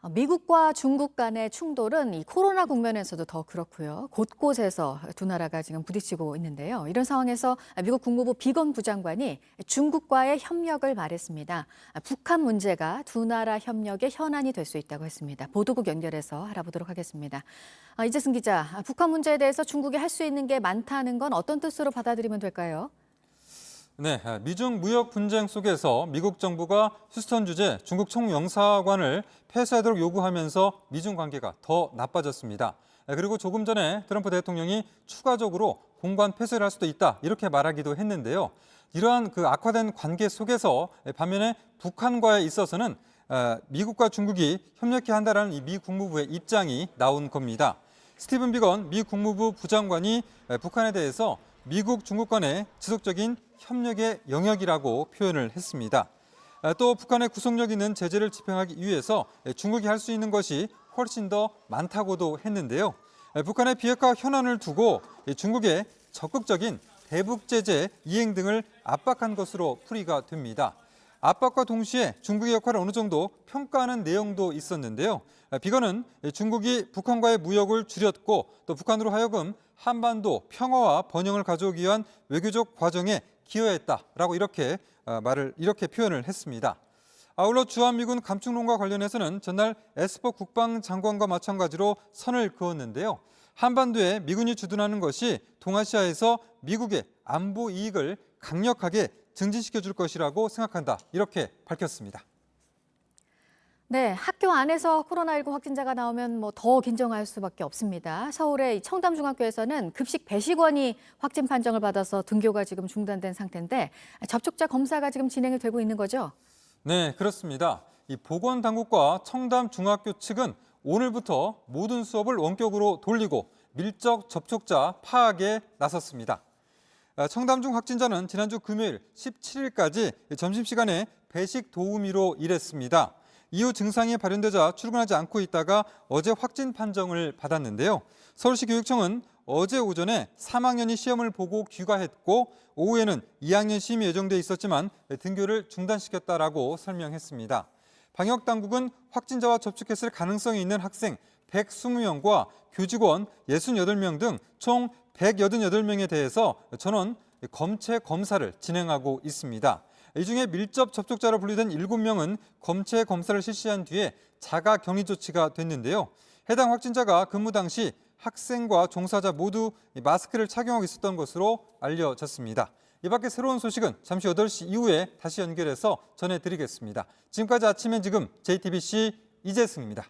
미국과 중국 간의 충돌은 이 코로나 국면에서도 더 그렇고요. 곳곳에서 두 나라가 지금 부딪히고 있는데요. 이런 상황에서 미국 국무부 비건 부장관이 중국과의 협력을 말했습니다. 북한 문제가 두 나라 협력의 현안이 될 수 있다고 했습니다. 보도국 연결해서 알아보도록 하겠습니다. 이재승 기자, 북한 문제에 대해서 중국이 할 수 있는 게 많다는 건 어떤 뜻으로 받아들이면 될까요? 네, 미중 무역 분쟁 속에서 미국 정부가 휴스턴 주재 중국 총영사관을 폐쇄하도록 요구하면서 미중 관계가 더 나빠졌습니다. 그리고 조금 전에 트럼프 대통령이 추가적으로 공관 폐쇄를 할 수도 있다 이렇게 말하기도 했는데요. 이러한 악화된 관계 속에서 반면에 북한과에 있어서는 미국과 중국이 협력해야 한다는 이 미 국무부의 입장이 나온 겁니다. 스티븐 비건 미 국무부 부장관이 북한에 대해서 미국, 중국 간의 지속적인 협력의 영역이라고 표현을 했습니다. 또 북한의 구속력 있는 제재를 집행하기 위해서 중국이 할 수 있는 것이 훨씬 더 많다고도 했는데요. 북한의 비핵화 현안을 두고 중국의 적극적인 대북 제재 이행 등을 압박한 것으로 풀이가 됩니다. 압박과 동시에 중국의 역할을 어느 정도 평가하는 내용도 있었는데요. 비건은 중국이 북한과의 무역을 줄였고 또 북한으로 하여금 한반도 평화와 번영을 가져오기 위한 외교적 과정에 기여했다라고 이렇게 표현을 했습니다. 아울러 주한미군 감축론과 관련해서는 전날 에스퍼 국방장관과 마찬가지로 선을 그었는데요. 한반도에 미군이 주둔하는 것이 동아시아에서 미국의 안보 이익을 강력하게 증진시켜 줄 것이라고 생각한다. 이렇게 밝혔습니다. 네, 학교 안에서 코로나19 확진자가 나오면 더 긴장할 수밖에 없습니다. 서울의 청담중학교에서는 급식 배식원이 확진 판정을 받아서 등교가 지금 중단된 상태인데 접촉자 검사가 지금 진행이 되고 있는 거죠? 네, 그렇습니다. 이 보건당국과 청담중학교 측은 오늘부터 모든 수업을 원격으로 돌리고 밀접 접촉자 파악에 나섰습니다. 청담중 확진자는 지난주 금요일 17일까지 점심시간에 배식 도우미로 일했습니다. 이후 증상이 발현되자 출근하지 않고 있다가 어제 확진 판정을 받았는데요. 서울시 교육청은 어제 오전에 3학년이 시험을 보고 귀가했고 오후에는 2학년 시험이 예정돼 있었지만 등교를 중단시켰다라고 설명했습니다. 방역당국은 확진자와 접촉했을 가능성이 있는 학생 120명과 교직원 68명 등 총 188명에 대해서 전원 검체 검사를 진행하고 있습니다. 이 중에 밀접 접촉자로 분류된 7명은 검체 검사를 실시한 뒤에 자가 격리 조치가 됐는데요. 해당 확진자가 근무 당시 학생과 종사자 모두 마스크를 착용하고 있었던 것으로 알려졌습니다. 이 밖에 새로운 소식은 잠시 8시 이후에 다시 연결해서 전해드리겠습니다. 지금까지 아침엔 지금 JTBC 이재승입니다.